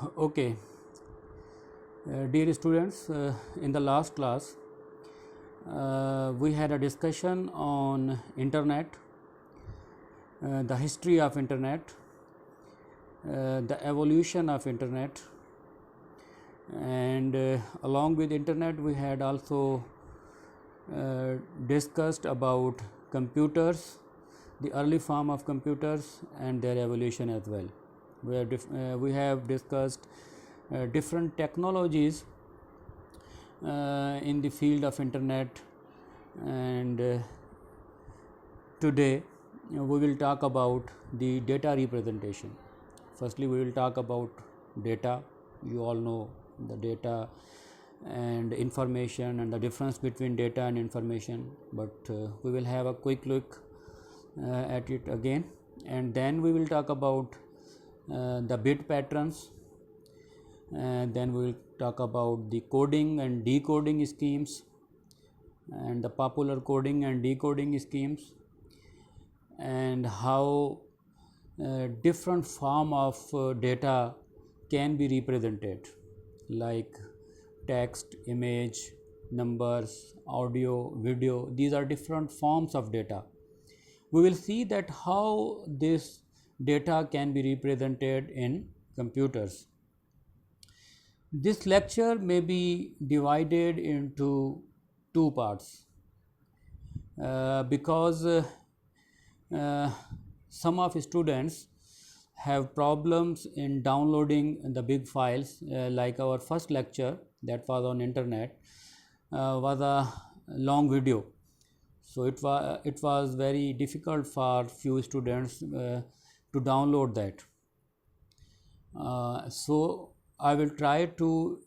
Okay, dear students, in the last class we had a discussion on internet, the history of internet, the evolution of internet, and along with internet we had also discussed about computers, the early form of computers and their evolution as well. We have discussed different technologies in the field of internet, and today we will talk about the data representation. Firstly, we will talk about data. You all know the data and information and the difference between data and information, but we will have a quick look at it again, and then we will talk about the bit patterns, and then we will talk about the coding and decoding schemes and the popular coding and decoding schemes, and how different form of data can be represented, like text, image, numbers, audio, video. These are different forms of data. We will see that how this data can be represented in computers. This lecture may be divided into two parts because some of students have problems in downloading the big files, like our first lecture that was on internet was a long video, so it was very difficult for few students to download that. So I will try to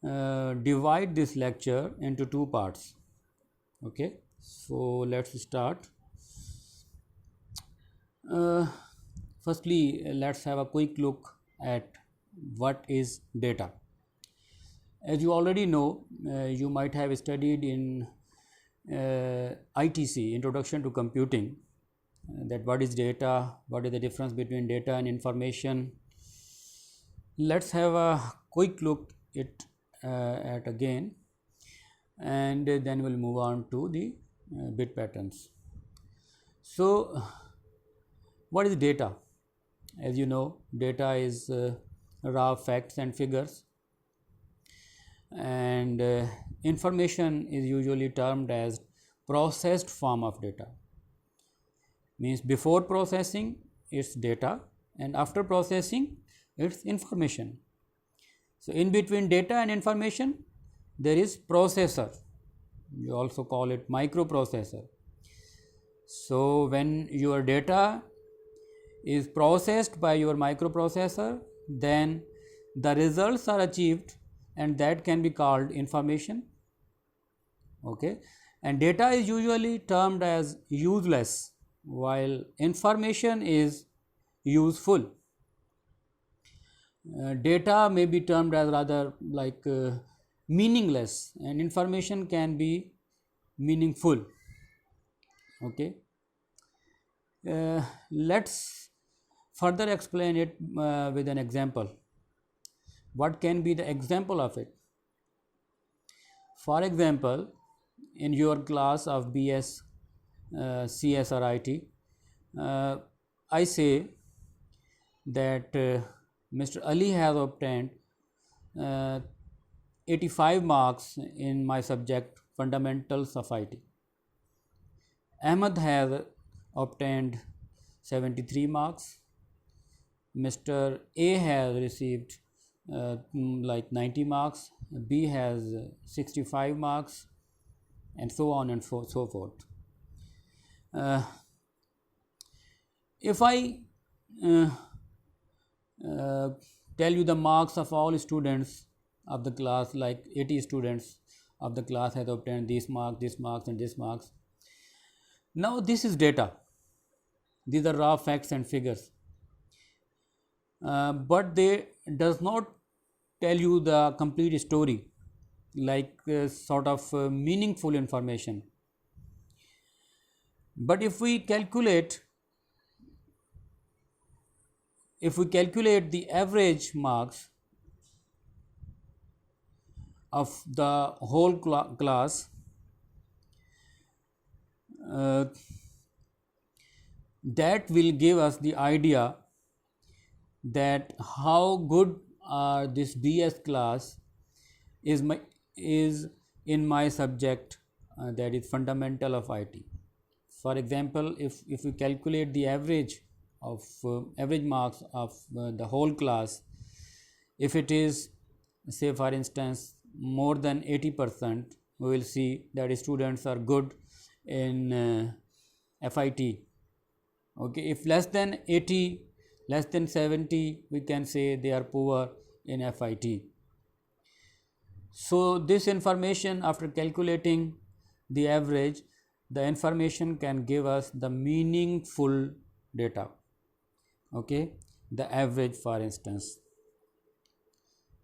divide this lecture into two parts. Okay, so let's start. Firstly, let's have a quick look at what is data. As you already know, you might have studied in ITC, Introduction to Computing, that what is data, what is the difference between data and information. Let's have a quick look at again, and then we'll move on to the bit patterns. So what is data? As you know, data is raw facts and figures, and information is usually termed as processed form of data. Means before processing it's data, and after processing it's information. So in between data and information there is processor. You also call it microprocessor. So when your data is processed by your microprocessor, then the results are achieved, and that can be called information. Okay, and data is usually termed as useless, while information is useful. Data may be termed as rather like meaningless, and information can be meaningful. Okay, let's further explain it with an example. What can be the example of it? For example, in your class of BS CS or IT, I say that Mr. Ali has obtained 85 marks in my subject Fundamentals of IT. Ahmed has obtained 73 marks. Mr. A has received like 90 marks, B has 65 marks, and so on and so forth. If I tell you the marks of all students of the class, like 80 students of the class has obtained these marks and these marks. Now this is data. These are raw facts and figures, but they does not tell you the complete story, like sort of meaningful information. But if we calculate the average marks of the whole class, that will give us the idea that how good this BS class is in my subject, that is fundamental of IT. For example, if we calculate the average of average marks of the whole class, if it is, say for instance, more than 80%, we will see that students are good in FIT. Okay, if less than 80, less than 70, we can say they are poor in FIT. So this information, after calculating the average, the information can give us the meaningful data. Okay, the average, for instance.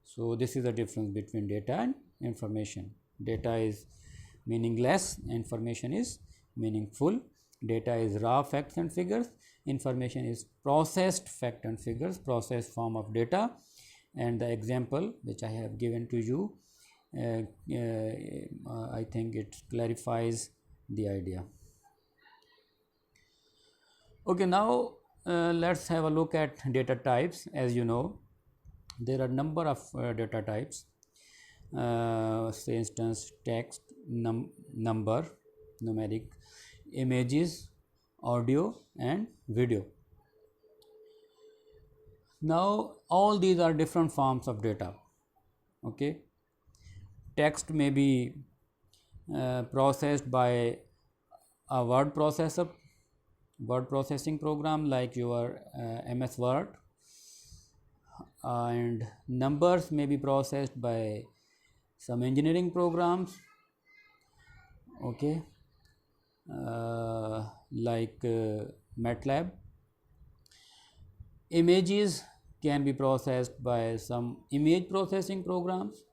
So this is the difference between data and information. Data is meaningless, information is meaningful. Data is raw facts and figures, information is processed fact and figures, processed form of data. And the example which I have given to you, I think it clarifies the idea. Okay, now let's have a look at data types. As you know, there are number of data types. Say instance, text, number, numeric, images, audio and video. Now all these are different forms of data. Okay, text may be processed by a word processing program like your MS Word, and numbers may be processed by some engineering programs, okay, like MATLAB. Images can be processed by some image processing programs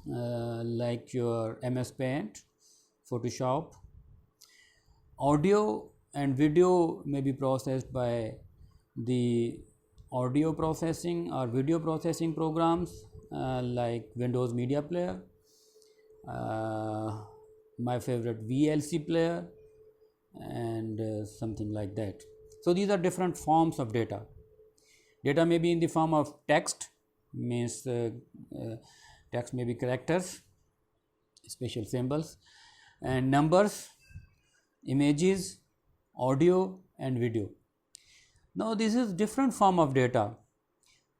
like your MS Paint, Photoshop. Audio and video may be processed by the audio processing or video processing programs like Windows Media Player, my favorite VLC player, and something like that. So these are different forms of data. Data may be in the form of text, means text may be characters, special symbols, and numbers, images, audio and video. Now this is different form of data,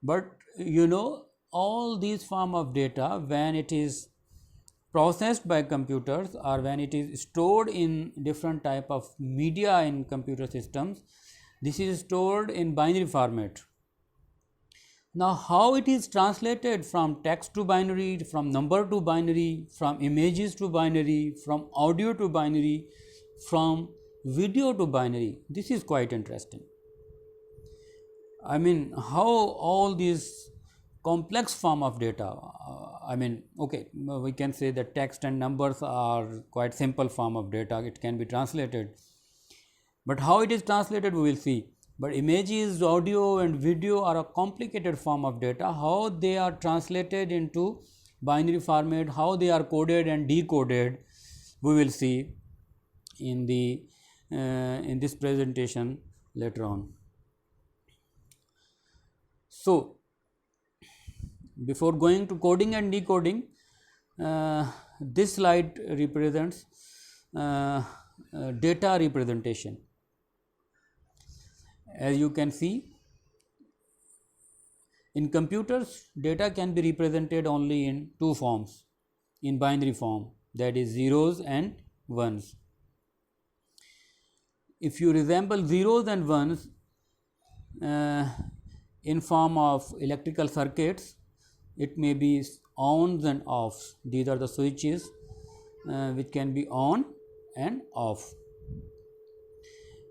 but you know, all these form of data, when it is processed by computers or when it is stored in different type of media in computer systems, this is stored in binary format. Now how it is translated from text to binary, from number to binary, from images to binary, from audio to binary, from video to binary, this is quite interesting. I mean, how all these complex form of data, okay, we can say that text and numbers are quite simple form of data, it can be translated, but how it is translated we will see. But images, audio and video are a complicated form of data, how they are translated into binary format, how they are coded and decoded, we will see in the in this presentation later on. So before going to coding and decoding, this slide represents data representation. As you can see, in computers, data can be represented only in two forms, in binary form, that is zeros and ones. If you resemble zeros and ones in form of electrical circuits, it may be ons and offs. These are the switches which can be on and off.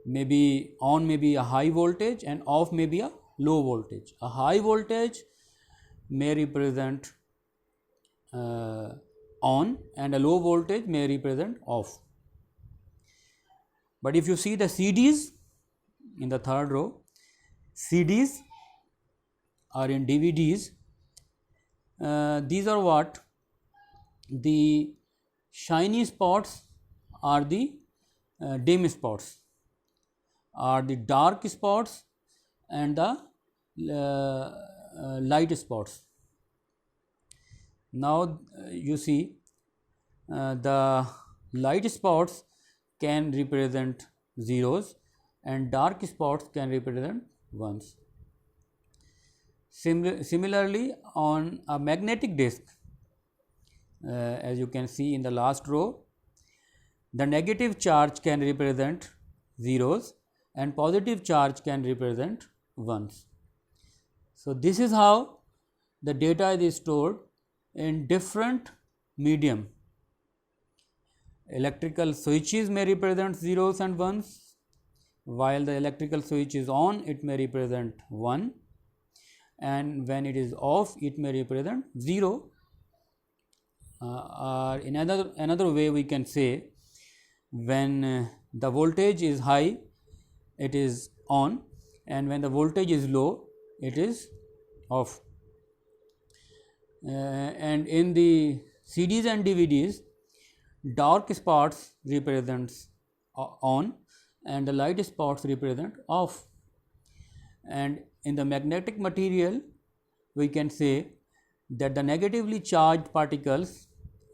Maybe on may be a high voltage and off may be a low voltage. A high voltage may represent on and a low voltage may represent off. But if you see the CDs in the third row, CDs are in DVDs. These are what? the shiny spots are the dim spots, are the dark spots and the light spots. Now you see the light spots can represent zeros and dark spots can represent ones. Similarly, on a magnetic disk, as you can see in the last row, the negative charge can represent zeros and positive charge can represent ones. So, this is how the data is stored in different medium. Electrical switches may represent zeros and ones, while the electrical switch is on, it may represent 1, and when it is off, it may represent 0. Or in another way we can say, when the voltage is high, it is on, and when the voltage is low, it is off. And in the CDs and DVDs, dark spots represents on and the light spots represent off. And in the magnetic material, we can say that the negatively charged particles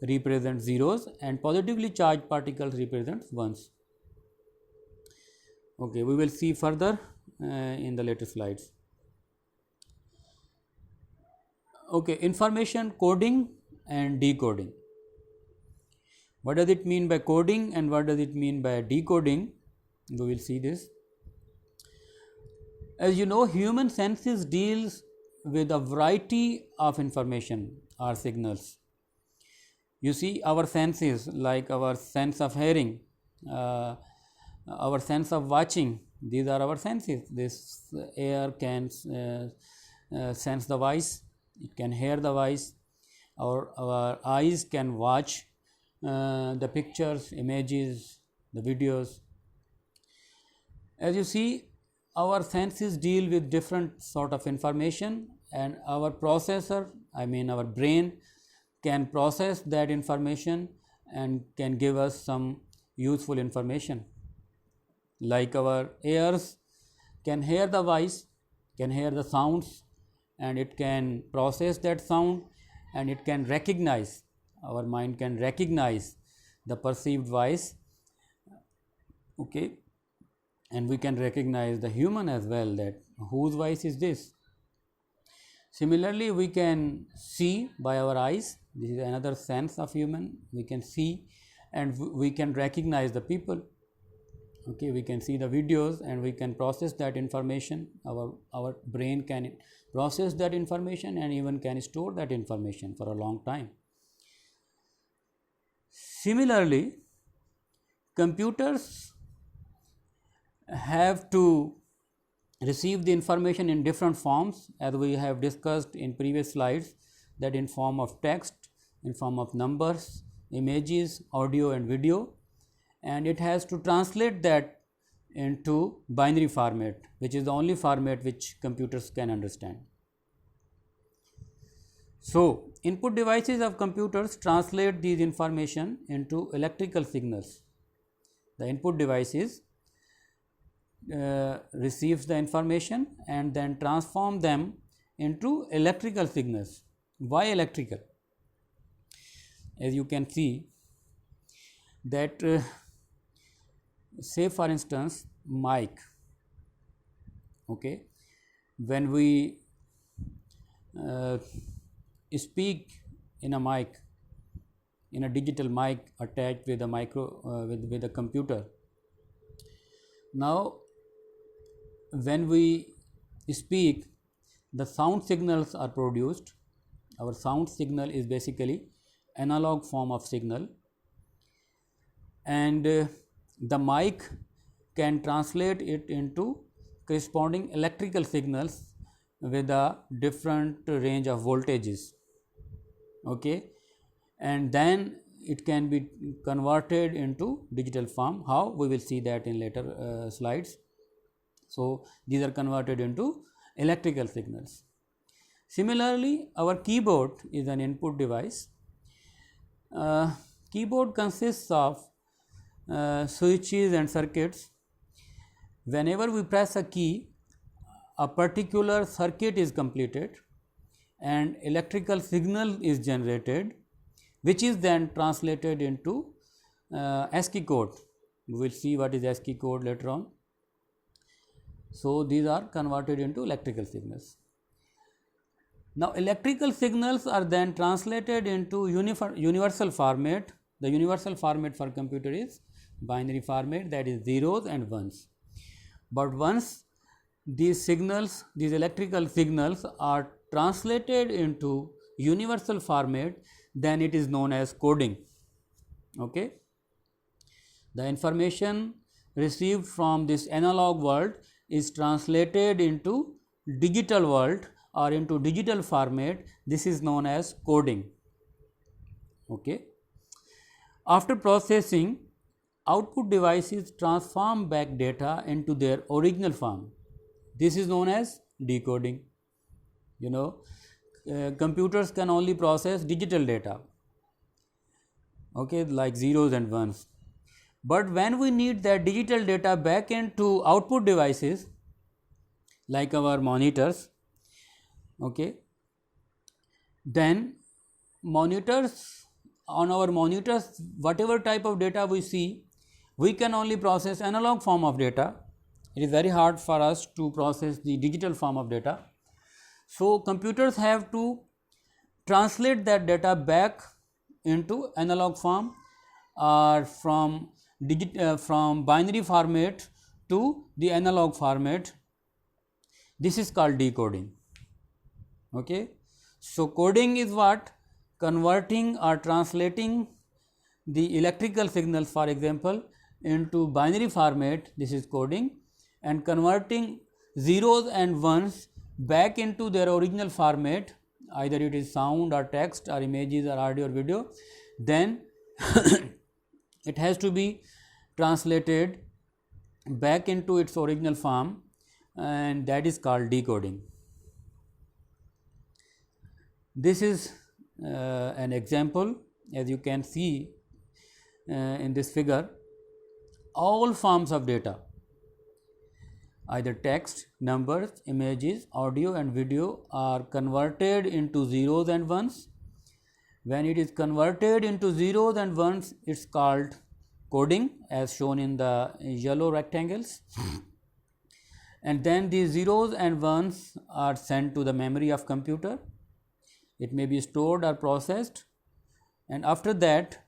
represent zeros and positively charged particles represent ones. Okay, we will see further in the later slides. Okay, information coding and decoding. What does it mean by coding and what does it mean by decoding? We will see this. As you know, human senses deals with a variety of information or signals. You see, our senses, like our sense of hearing, our sense of watching, these are our senses. This ear can sense the voice, it can hear the voice. Our eyes can watch the pictures, images, the videos. As you see, our senses deal with different sort of information, and our processor, I mean our brain, can process that information and can give us some useful information. Like our ears can hear the voice, can hear the sounds, and it can process that sound and it can recognize, our mind can recognize the perceived voice, okay, and we can recognize the human as well, that whose voice is this. Similarly, we can see by our eyes, this is another sense of human, we can see and we can recognize the people, okay, we can see the videos and we can process that information, our brain can process that information and even can store that information for a long time. Similarly, computers have to receive the information in different forms, as we have discussed in previous slides, that in form of text, in form of numbers, images, audio and video, and it has to translate that into binary format, which is the only format which computers can understand. So, input devices of computers translate these information into electrical signals. The input devices receives the information and then transform them into electrical signals. Why electrical? As you can see that say for instance mic, okay, when we speak in a mic, in a digital mic attached with a with a computer. Now when we speak, the sound signals are produced. Our sound signal is basically analog form of signal, and the mic can translate it into corresponding electrical signals with a different range of voltages, okay, and then it can be converted into digital form. How? We will see that in later slides. So, these are converted into electrical signals. Similarly, our keyboard is an input device, Keyboard consists of switches and circuits. Whenever we press a key, a particular circuit is completed and electrical signal is generated, which is then translated into ASCII code. We will see what is ASCII code later on. So, these are converted into electrical signals. Now, electrical signals are then translated into universal format. The universal format for computer is binary format, that is zeros and ones. But once these signals, these electrical signals are translated into universal format, then it is known as coding. Okay. The information received from this analog world is translated into digital world or into digital format. This is known as coding. Okay. After processing, output devices transform back data into their original form. This is known as decoding. You know, computers can only process digital data, okay, like zeros and ones. But when we need that digital data back into output devices like our monitors, okay, then monitors, on our monitors, whatever type of data we see, we can only process analog form of data. It is very hard for us to process the digital form of data. So, computers have to translate that data back into analog form or from binary format to the analog format. This is called decoding. Okay. So, coding is what? Converting or translating the electrical signals, for example, into binary format. This is coding, and converting zeros and ones back into their original format, either it is sound or text or images or audio or video, then it has to be translated back into its original form, and that is called decoding. This is an example. As you can see in this figure, all forms of data, either text, numbers, images, audio and video, are converted into zeros and ones. When it is converted into zeros and ones, it is called coding, as shown in the yellow rectangles. And then these zeros and ones are sent to the memory of computer. It may be stored or processed, and after that,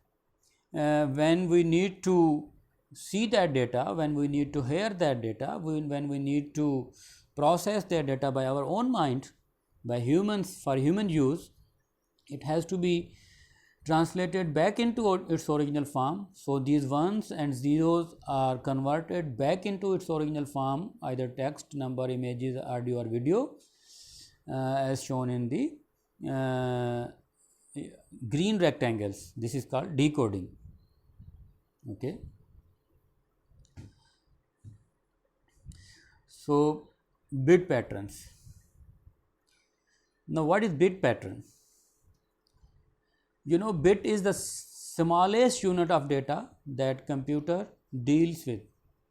when we need to see that data, when we need to hear that data, when we need to process that data by our own mind, by humans, for human use, it has to be translated back into its original form. So, these ones and zeros are converted back into its original form, either text, number, images, audio or video, as shown in the green rectangles. This is called decoding. Okay. So, bit patterns. Now, what is bit pattern? You know, bit is the smallest unit of data that computer deals with.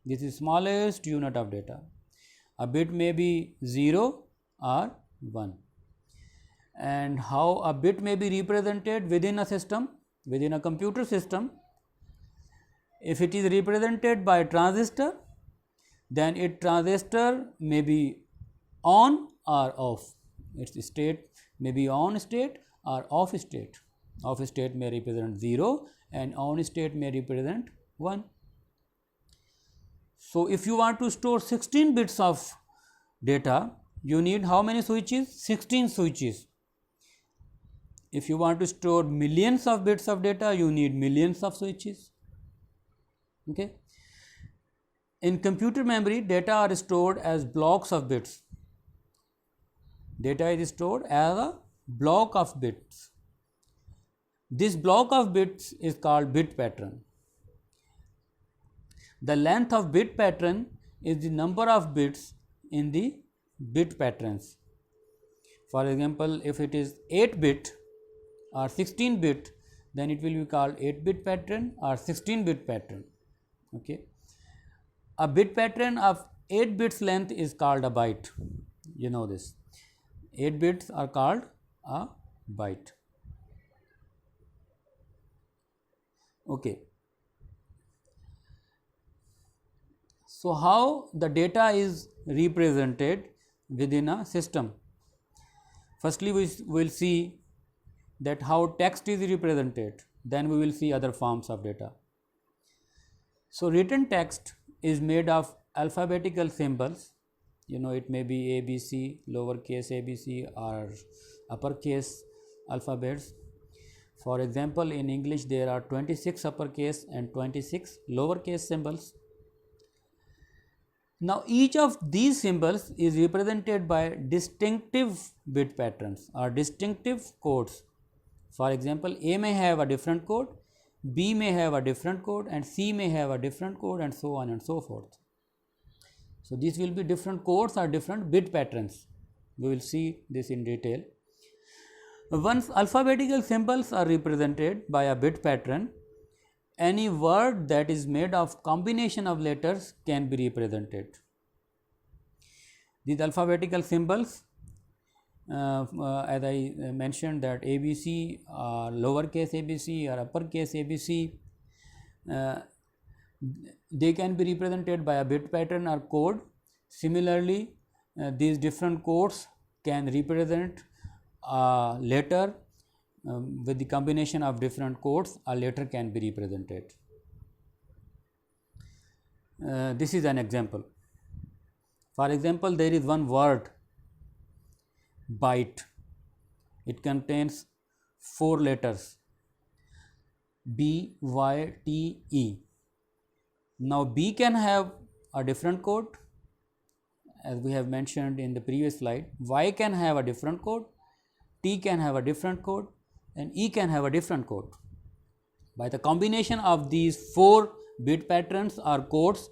This is smallest unit of data. A bit may be 0 or 1. And how a bit may be represented within a system, within a computer system? If it is represented by a transistor, then its transistor may be on or off. Its state may be on state or off state. Off state may represent 0 and on state may represent 1. So, if you want to store 16 bits of data, you need how many switches? 16 switches. If you want to store millions of bits of data, you need millions of switches. Okay. In computer memory, data are stored as blocks of bits. Data is stored as a block of bits. This block of bits is called bit pattern. The length of bit pattern is the number of bits in the bit patterns. For example, if it is 8 bit or 16 bit, then it will be called 8-bit pattern or 16-bit pattern. Okay. A bit pattern of 8 bits length is called a byte. You know this. 8 bits are called a byte. Okay. So, how the data is represented within a system? Firstly, we will see that how text is represented, then we will see other forms of data. So, written text is made of alphabetical symbols, you know, it may be ABC, lowercase ABC or uppercase alphabets. For example, in English there are 26 uppercase and 26 lowercase symbols. Now, each of these symbols is represented by distinctive bit patterns or distinctive codes. For example, A may have a different code, B may have a different code, and C may have a different code, and so on and so forth. So, these will be different codes or different bit patterns. We will see this in detail. Once alphabetical symbols are represented by a bit pattern, any word that is made of combination of letters can be represented. These alphabetical symbols, as I mentioned, that ABC, lowercase ABC or uppercase ABC, they can be represented by a bit pattern or code. Similarly, these different codes can represent a letter. With the combination of different codes, a letter can be represented. This is an example. For example, there is one word, byte. It contains 4 letters, B, Y, T, E. Now, B can have a different code, as we have mentioned in the previous slide. Y can have a different code, T can have a different code, and E can have a different code. By the combination of these 4 bit patterns or codes,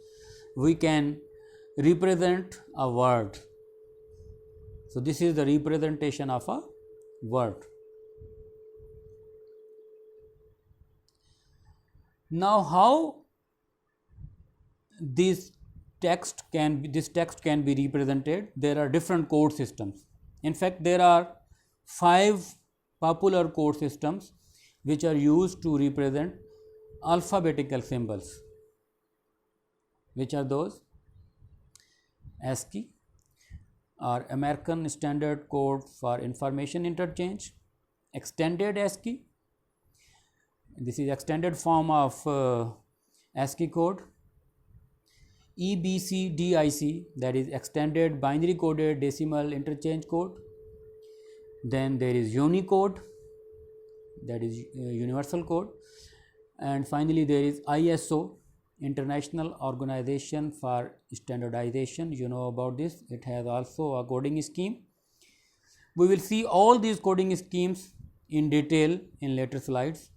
we can represent a word. So, this is the representation of a word. Now, how this text can be represented? There are different code systems. In fact, there are 5 popular code systems which are used to represent alphabetical symbols. Which are those? ASCII or American Standard Code for Information Interchange, Extended ASCII, this is extended form of ASCII code, EBCDIC, that is Extended Binary Coded Decimal Interchange Code. Then there is Unicode, that is Universal Code, and finally there is ISO, International Organization for Standardization. You know about this, it has also a coding scheme. We will see all these coding schemes in detail in later slides.